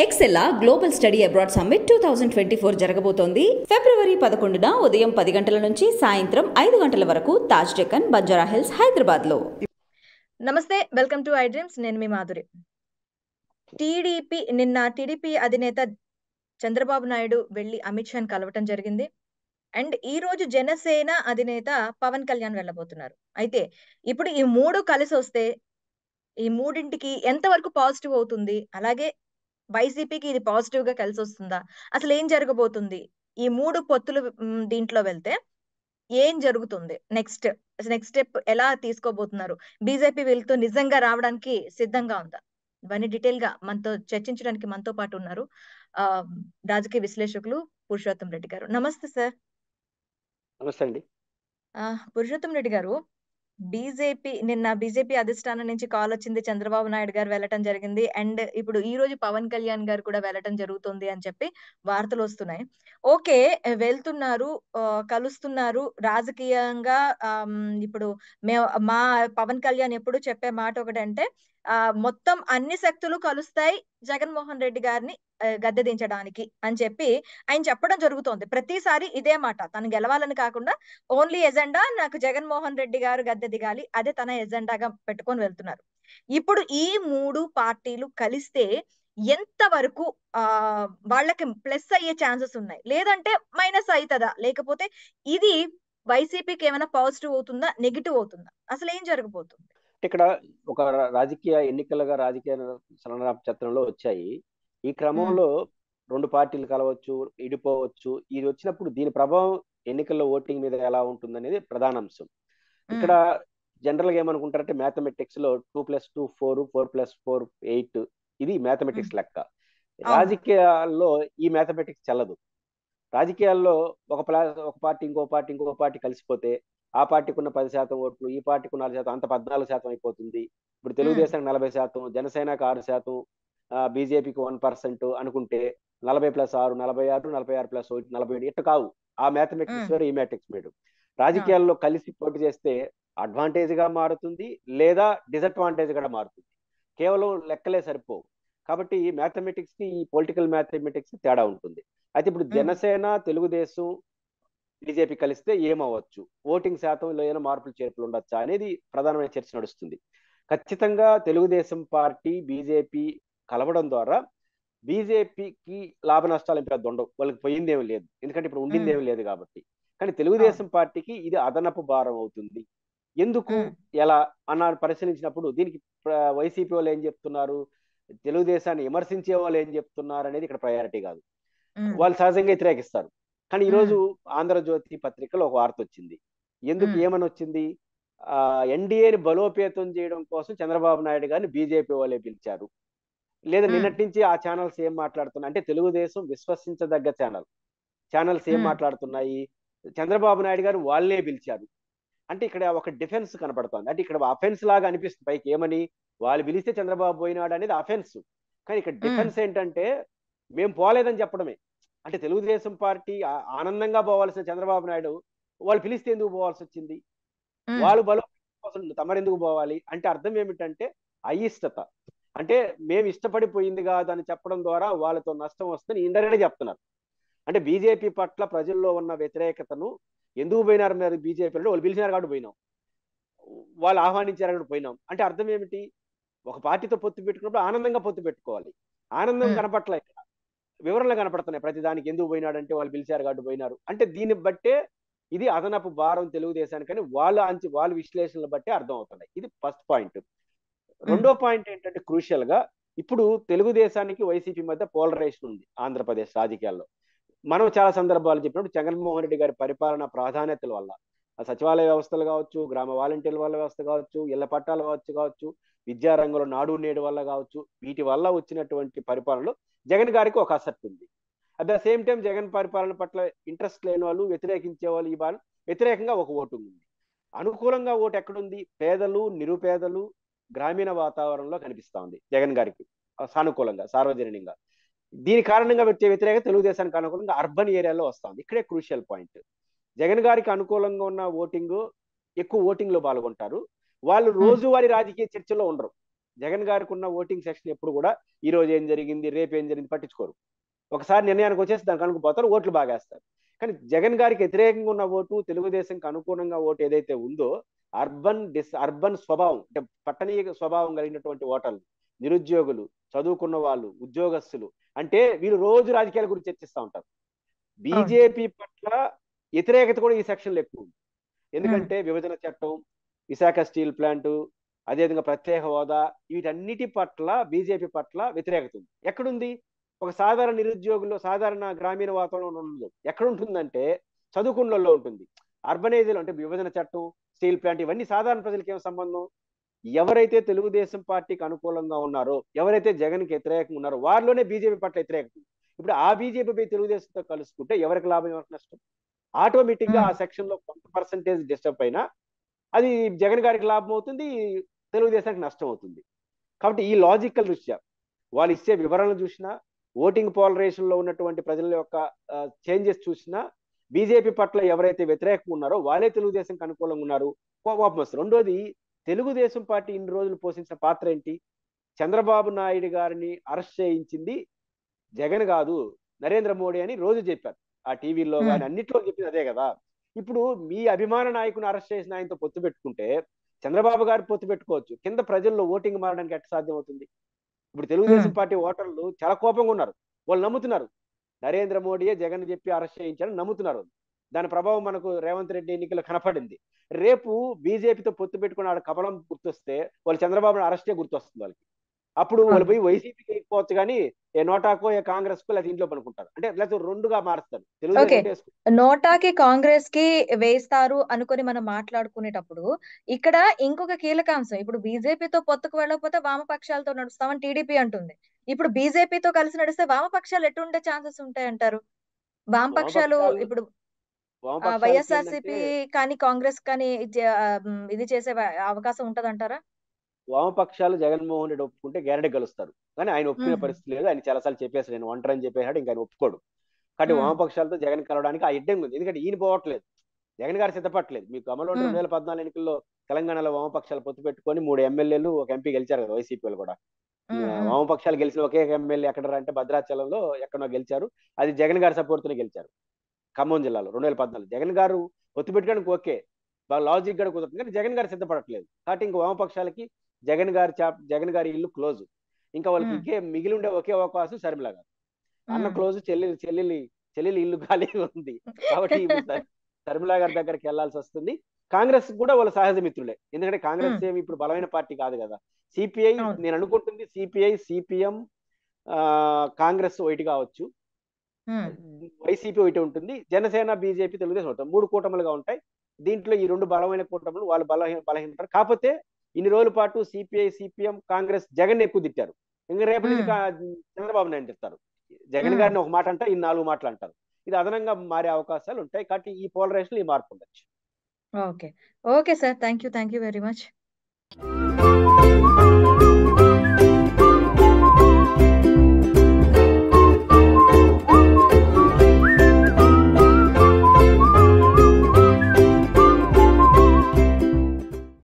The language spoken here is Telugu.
ఎక్సెల్లా గ్లోబల్ స్టడీ అబ్రాడ్ సమ్మిట్ 2024 జరగబోతోంది. ఫిబ్రవరి 11న ఉదయం 10 గంటల నుంచి సాయంత్రం 5 గంటల వరకు తాజ్ డెక్కన్, బంజారా హిల్స్, హైదరాబాద్లో. నమస్తే, వెల్కమ్ టు ఐ డ్రీమ్స్. నేను మీ మాధురి. టీడీపీ అధినేత చంద్రబాబు నాయుడు వెళ్లి అమిత్ షాని కలవటం జరిగింది. అండ్ ఈ రోజు జనసేన అధినేత పవన్ కళ్యాణ్ వెళ్ళబోతున్నారు. అయితే ఇప్పుడు ఈ మూడు కలిసి వస్తే ఈ మూడింటికి ఎంతవరకు పాజిటివ్ అవుతుంది, అలాగే వైసీపీకి ఇది పాజిటివ్ గా కలిసి వస్తుందా, అసలు ఏం జరగబోతుంది, ఈ మూడు పొత్తులు దీంట్లో వెళ్తే ఏం జరుగుతుంది, నెక్స్ట్ స్టెప్ ఎలా తీసుకోబోతున్నారు, బీజేపీ వీళ్ళతో నిజంగా రావడానికి సిద్ధంగా ఉందా, ఇవన్నీ డీటెయిల్ గా మనతో చర్చించడానికి మనతో పాటు ఉన్నారు రాజకీయ విశ్లేషకులు పురుషోత్తం రెడ్డి గారు. నమస్తే సార్. నమస్తే అండి. పురుషోత్తం రెడ్డి గారు, నిన్న బీజేపీ అధిష్టానం నుంచి కాల్ వచ్చింది, చంద్రబాబు నాయుడు గారు వెళ్ళటం జరిగింది. అండ్ ఇప్పుడు ఈ రోజు పవన్ కళ్యాణ్ గారు కూడా వెళ్ళటం జరుగుతుంది అని చెప్పి వార్తలు వస్తున్నాయి. ఓకే, వెళ్తున్నారు, కలుస్తున్నారు రాజకీయంగా. ఇప్పుడు మా పవన్ కళ్యాణ్ ఎప్పుడు చెప్పే మాట ఒకటంటే, మొత్తం అన్ని శక్తులు కలుస్తాయి జగన్మోహన్ రెడ్డి గారిని గద్దె దించడానికి అని చెప్పి ఆయన చెప్పడం జరుగుతోంది. ప్రతిసారి ఇదే మాట, తను గెలవాలని కాకుండా ఓన్లీ ఎజెండా నాకు జగన్మోహన్ రెడ్డి గారు గద్దె దిగాలి, అదే తన ఎజెండాగా పెట్టుకొని వెళ్తున్నారు. ఇప్పుడు ఈ మూడు పార్టీలు కలిస్తే ఎంత వరకు వాళ్ళకి ప్లస్ అయ్యే ఛాన్సెస్ ఉన్నాయి, లేదంటే మైనస్ అవుతుందా, లేకపోతే ఇది వైసీపీకి ఏమైనా పాజిటివ్ అవుతుందా, నెగిటివ్ అవుతుందా, అసలు ఏం జరగబోతుంది? ఇక్కడ ఒక రాజకీయ చలనచిత్రంలో వచ్చాయి. ఈ క్రమంలో రెండు పార్టీలు కలవచ్చు, ఇడిపోవచ్చు. ఇది వచ్చినప్పుడు దీని ప్రభావం ఎన్నికల్లో ఓటింగ్ మీద ఎలా ఉంటుంది అనేది ప్రధాన అంశం. ఇక్కడ జనరల్ గా ఏమనుకుంటారంటే, మ్యాథమెటిక్స్ లో 2+2 4, 4+4 8, ఇది మ్యాథమెటిక్స్ లెక్క. రాజకీయాల్లో ఈ మ్యాథమెటిక్స్ చెల్లదు. రాజకీయాల్లో ఒక పార్టీ ఇంకో పార్టీ కలిసిపోతే ఆ పార్టీకి ఉన్న 10% ఓట్లు, ఈ పార్టీకి 4%, అంత 14% అయిపోతుంది. ఇప్పుడు తెలుగుదేశానికి 40%, జనసేనకు 6%, బీజేపీకి 1% అనుకుంటే 40+6 46, 46+1 47, ఇట్ట కావు. ఆ మ్యాథమెటిక్స్ వేరు, ఈ మ్యాథమెటిక్స్ వేరు. రాజకీయాల్లో కలిసి పోటీ చేస్తే అడ్వాంటేజ్ గా మారుతుంది, లేదా డిసడ్వాంటేజ్ గా మారుతుంది. కేవలం లెక్కలే సరిపోవు. కాబట్టి ఈ మ్యాథమెటిక్స్ కి, ఈ పొలిటికల్ మ్యాథమెటిక్స్ తేడా ఉంటుంది. అయితే ఇప్పుడు జనసేన, తెలుగుదేశం, బీజేపీ కలిస్తే ఏమవచ్చు, ఓటింగ్ శాతంలో ఏమైనా మార్పులు చేర్పులు ఉండొచ్చా అనేది ప్రధానమైన చర్చ నడుస్తుంది. ఖచ్చితంగా తెలుగుదేశం పార్టీ, బీజేపీ కలవడం ద్వారా బీజేపీకి లాభ నష్టాలు పెద్ద ఉండవు, వాళ్ళకి పోయిందేమీ లేదు, ఎందుకంటే ఇప్పుడు ఉండిందేమీ లేదు కాబట్టి. కానీ తెలుగుదేశం పార్టీకి ఇది అదనపు భారం అవుతుంది. ఎందుకు, ఎలా అన్న పరిశీలించినప్పుడు దీనికి వైసీపీ వాళ్ళు ఏం చెప్తున్నారు, తెలుగుదేశాన్ని విమర్శించే వాళ్ళు ఏం చెప్తున్నారు అనేది ఇక్కడ ప్రయారిటీ కాదు. వాళ్ళు సహజంగా వ్యతిరేకిస్తారు. కానీ ఈరోజు ఆంధ్రజ్యోతి పత్రికలో ఒక వార్త వచ్చింది. ఏమని వచ్చింది, ఎన్డీఏని బలోపేతం చేయడం కోసం చంద్రబాబు నాయుడు గారిని బీజేపీ వాళ్ళే పిలిచారు. లేదా నిన్నటి నుంచి ఆ ఛానల్స్ ఏం మాట్లాడుతున్నాయి అంటే, తెలుగుదేశం విశ్వసించదగ్గ ఛానల్స్ ఏం మాట్లాడుతున్నాయి, చంద్రబాబు నాయుడు గారు వాళ్ళే పిలిచారు అంటే ఇక్కడ ఒక డిఫెన్స్ కనపడుతుంది. అంటే ఇక్కడ అఫెన్స్ లాగా అనిపిస్తుంది పైకి, ఏమని వాళ్ళు పిలిస్తే చంద్రబాబు పోయినాడు అనేది అఫెన్స్. కానీ ఇక్కడ డిఫెన్స్ ఏంటంటే, మేము పోలేదని చెప్పడమే. అంటే తెలుగుదేశం పార్టీ ఆనందంగా పోవాల్సిన చంద్రబాబు నాయుడు వాళ్ళు పిలిస్తే ఎందుకు పోవాల్సి వచ్చింది, వాళ్ళు బలోపేతం తమరెందుకు పోవాలి అంటే అర్థం ఏమిటంటే అయిష్టత. అంటే మేము ఇష్టపడిపోయింది కాదని చెప్పడం ద్వారా వాళ్ళతో నష్టం వస్తుందని ఇండైరెక్ట్గా చెప్తున్నారు. అంటే బీజేపీ పట్ల ప్రజల్లో ఉన్న వ్యతిరేకతను ఎందుకు పోయినారు మీరు బీజేపీ అంటే, వాళ్ళు పిలిచినారు కాబట్టి పోయినాం, వాళ్ళు ఆహ్వానించారు కాబట్టి పోయినాం అంటే అర్థం ఏమిటి, ఒక పార్టీతో పొత్తు పెట్టుకున్నప్పుడు ఆనందంగా పొత్తు పెట్టుకోవాలి. ఆనందం కనపట్ల, ఇక్కడ వివరణలు కనపడుతున్నాయి ప్రతిదానికి. ఎందుకు పోయినాడంటే వాళ్ళు పిలిచారు కాబట్టి పోయినారు అంటే, దీన్ని బట్టే ఇది అదనపు భారం తెలుగుదేశానికని వాళ్ళ విశ్లేషణలు బట్టే అర్థం అవుతున్నాయి. ఇది ఫస్ట్ పాయింట్. రెండో పాయింట్ ఏంటంటే, క్రూషియల్ గా ఇప్పుడు తెలుగుదేశానికి వైసీపీ మధ్య పోలరైజేషన్ ఉంది ఆంధ్రప్రదేశ్ రాజకీయాల్లో. మనం చాలా సందర్భాలు చెప్పినప్పుడు జగన్మోహన్ రెడ్డి గారి పరిపాలన ప్రాధాన్యతల వల్ల, సచివాలయ వ్యవస్థలు కావచ్చు, గ్రామ వాలంటీర్ల వ్యవస్థ కావచ్చు, ఇళ్ల పట్టాల కావచ్చు, విద్యారంగంలో నాడు నేడు వల్ల కావచ్చు, వీటి వల్ల వచ్చినటువంటి పరిపాలనలో జగన్ గారికి ఒక అసెట్ ఉంది. At the same time Jagan పరిపాలన పట్ల ఇంట్రెస్ట్ లేని వాళ్ళు, వ్యతిరేకించే వాళ్ళు, ఈ బాల్ వ్యతిరేకంగా ఒక ఓటు ఉంది. అనుకూలంగా ఓటు ఎక్కడుంది, పేదలు, నిరుపేదలు, గ్రామీణ వాతావరణంలో కనిపిస్తా ఉంది జగన్ గారికి సానుకూలంగా, సార్వజనీయంగా. దీని కారణంగా వచ్చే వ్యతిరేకత తెలుగుదేశానికి అనుకూలంగా అర్బన్ ఏరియాలో వస్తుంది. ఇక్కడే క్రూషియల్ పాయింట్. జగన్ గారికి అనుకూలంగా ఉన్న ఎక్కువ ఓటింగ్ లో పాల్గొంటారు. వాళ్ళు రోజువారీ రాజకీయ చర్చలో ఉండరు. జగన్ గారికి ఉన్న ఓటింగ్ సెక్షన్ ఎప్పుడు కూడా ఈ రోజు ఏం జరిగింది, రేపు ఏం జరిగింది పట్టించుకోరు. ఒకసారి నిర్ణయానికి వచ్చేసి దానికి అనుకుపోతారు, ఓట్లు బాగా వేస్తారు. కానీ జగన్ గారికి వ్యతిరేకంగా ఉన్న ఓటు, తెలుగుదేశంకి అనుకూలంగా ఓటు ఏదైతే ఉందో అర్బన్ స్వభావం, అంటే పట్టణీయ స్వభావం కలిగినటువంటి ఓటర్లు, నిరుద్యోగులు, చదువుకున్న వాళ్ళు, ఉద్యోగస్తులు, అంటే వీళ్ళు రోజు రాజకీయాల గురించి చర్చిస్తూ ఉంటారు. బీజేపీ పట్ల వ్యతిరేకత కూడా ఈ సెక్షన్లో ఎక్కువ ఉంది. ఎందుకంటే విభజన చట్టం, విశాఖ స్టీల్ ప్లాంటు, అదేవిధంగా ప్రత్యేక హోదా, వీటన్నిటి పట్ల బీజేపీ పట్ల వ్యతిరేకత ఉంది. ఎక్కడుంది? ఒక సాధారణ నిరుద్యోగుల్లో, సాధారణ గ్రామీణ వాతావరణంలో ఉండదు. ఎక్కడ ఉంటుందంటే చదువుకున్నలో ఉంటుంది. అర్బనైజ్లో అంటే విభజన చట్టం, స్టీల్ ప్లాంట్, ఇవన్నీ సాధారణ ప్రజలకి ఏం సంబంధం? ఎవరైతే తెలుగుదేశం పార్టీకి అనుకూలంగా ఉన్నారో, ఎవరైతే జగన్కి వ్యతిరేకంగా ఉన్నారో వారిలోనే బీజేపీ పట్ల వ్యతిరేకత. ఇప్పుడు ఆ బీజేపీ తెలుగుదేశంతో కలుసుకుంటే ఎవరికి లాభం, ఎవరికి నష్టం? ఆటోమేటిక్ గా ఆ సెక్షన్ లో కొంత పర్సంటేజ్ డిస్టర్బ్ అయినా అది జగన్ గారికి లాభం అవుతుంది, తెలుగుదేశానికి నష్టం అవుతుంది. కాబట్టి ఈ లాజికల్ దృష్ట్యా వాళ్ళు ఇచ్చే వివరణలు చూసినా, ఓటింగ్ పోలరైజేషన్ లో ఉన్నటువంటి ప్రజల యొక్క చేంజెస్ చూసినా, బీజేపీ పట్ల ఎవరైతే వ్యతిరేకంగా ఉన్నారో వాళ్ళే తెలుగుదేశంకి అనుకూలంగా ఉన్నారు, కోపం వస్తుంది. రెండోది, తెలుగుదేశం పార్టీ ఇన్ని రోజులు పోషించిన పాత్ర ఏంటి? చంద్రబాబు నాయుడు గారిని అరెస్ట్ చేయించింది జగన్ కాదు, నరేంద్ర మోడీ అని రోజు చెప్పారు. ఆ టీవీలో కానీ అన్నిట్లో చెప్పింది అదే కదా. ఇప్పుడు మీ అభిమాన నాయకుని అరెస్ట్ చేసిన ఆయనతో పొత్తు పెట్టుకుంటే చంద్రబాబు గారు పొత్తు పెట్టుకోవచ్చు, కింద ప్రజల్లో ఓటింగ్ మారడానికి ఎట్లా సాధ్యం అవుతుంది? ఇప్పుడు తెలుగుదేశం పార్టీ ఓటర్లు చాలా కోపంగా ఉన్నారు. వాళ్ళు నమ్ముతున్నారు నరేంద్ర మోడీయే జగన్ చెప్పి అరెస్ట్ చేయించారని నమ్ముతున్నారు. దాని ప్రభావం మనకు రేవంత్ రెడ్డి ఎన్నికల్లో కనపడింది. రేపు బీజేపీతో పొత్తు పెట్టుకుని ఆడ కబలం గుర్తొస్తే వాళ్ళు చంద్రబాబుని అరెస్టే గుర్తొస్తుంది వాళ్ళకి. అప్పుడు వాళ్ళు పోయి వైసీపీకి వెళ్ళిపోవచ్చు, కానీ ఏ నోటాకో ఏ కాంగ్రెస్ కు లేదా ఇంట్లో పనుకుంటారు. అంటే లేకపోతే రెండుగా మారుస్తారు. నోటాకి కాంగ్రెస్ కి వేస్తారు అనుకుని మనం మాట్లాడుకునేటప్పుడు ఇక్కడ ఇంకొక కీలక అంశం, ఇప్పుడు బీజేపీతో పొత్తుకు వెళ్ళకపోతే వామపక్షాలతో నడుస్తామని టీడీపీ అంటుంది. ఇప్పుడు బీజేపీతో కలిసి నడిస్తే వామపక్షాలు ఎటుండే ఛాన్సెస్ ఉంటాయంటారు? వామపక్షాలు ఇప్పుడు వైఎస్ఆర్సీపీ కానీ కాంగ్రెస్ కానీ ఇది చేసే అవకాశం ఉంటదంటారా? వామపక్షాలు జగన్మోహన్ రెడ్డి ఒప్పుకుంటే గ్యారెంటీ గెలుస్తారు, కానీ ఆయన ఒప్పుకునే పరిస్థితి లేదు. ఆయన చాలాసార్లు చెప్పేసి నేను ఒంటరని చెప్పేసాడు, ఇంకా ఆయన ఒప్పుకోడు. కాబట్టి వామపక్షాలతో జగన్ కలవడానికి ఆ ఇడ్డం ఉంది. ఎందుకంటే ఈయన పోవట్లేదు, జగన్ గారు సిద్ధపడలేదు. మీకు అమలు 2014 ఎన్నికల్లో తెలంగాణలో వామపక్షాలు పొత్తు పెట్టుకొని 3 ఎమ్మెల్యేలు 1 ఎంపీ గెలిచారు కదా వైసీపీ వాళ్ళు కూడా. వామపక్షాలు గెలిచిన ఒకే ఎమ్మెల్యే ఎక్కడ అంటే భద్రాచలంలో ఎక్కడో గెలిచారు. అది జగన్ గారి సపోర్ట్తోనే గెలిచారు, ఖమ్మం జిల్లాలో 2014. జగన్ గారు పొత్తు పెట్టుకోవడానికి ఓకే, బాగా లాజిక్ కూడా కుదరదు, కానీ జగన్ గారు సిద్ధపడట్లేదు. కాబట్టి ఇంకా వామపక్షాలకి జగన్ గారి ఇల్లు క్లోజ్. ఇంకా వాళ్ళకి ఇంకే మిగిలి ఉండే ఒకే అవకాశం షర్మిల గారు. అన్న క్లోజ్, చెల్లెలి ఇల్లు ఖాళీ ఉంది. కాబట్టి షర్మిల గారి దగ్గరికి వెళ్లాల్సి వస్తుంది. కాంగ్రెస్ కూడా వాళ్ళ సహజ మిత్రులే, ఎందుకంటే కాంగ్రెస్ ఏమి ఇప్పుడు బలమైన పార్టీ కాదు కదా. సిపిఐ, నేను అనుకుంటుంది సిపిఐ, సిపిఎం, కాంగ్రెస్ ఒకటి కావచ్చు, వైసీపీ ఒకటి ఉంటుంది, జనసేన, బీజేపీ, తెలుగుదేశం ఉంటుంది. 3 కూటములుగా ఉంటాయి. దీంట్లో ఈ 2 బలమైన కూటములు వాళ్ళు బలహీనతారు. కాకపోతే ఇన్ని రోజుల పాటు సిపిఐ, సిపిఎం, కాంగ్రెస్ జగన్ ఎక్కువ తిట్టారు. ఇంకా రేపటి నుంచి చంద్రబాబు నాయుడు తిట్టారు. జగన్ గారిని ఒక మాట అంటారు, ఈ 4 మాటలు అంటారు. ఇది అదనంగా మారే అవకాశాలు ఉంటాయి. కాబట్టి ఈ పోలరైజేషన్ ఈ మార్పు ఉండొచ్చు. Okay sir, thank you very much.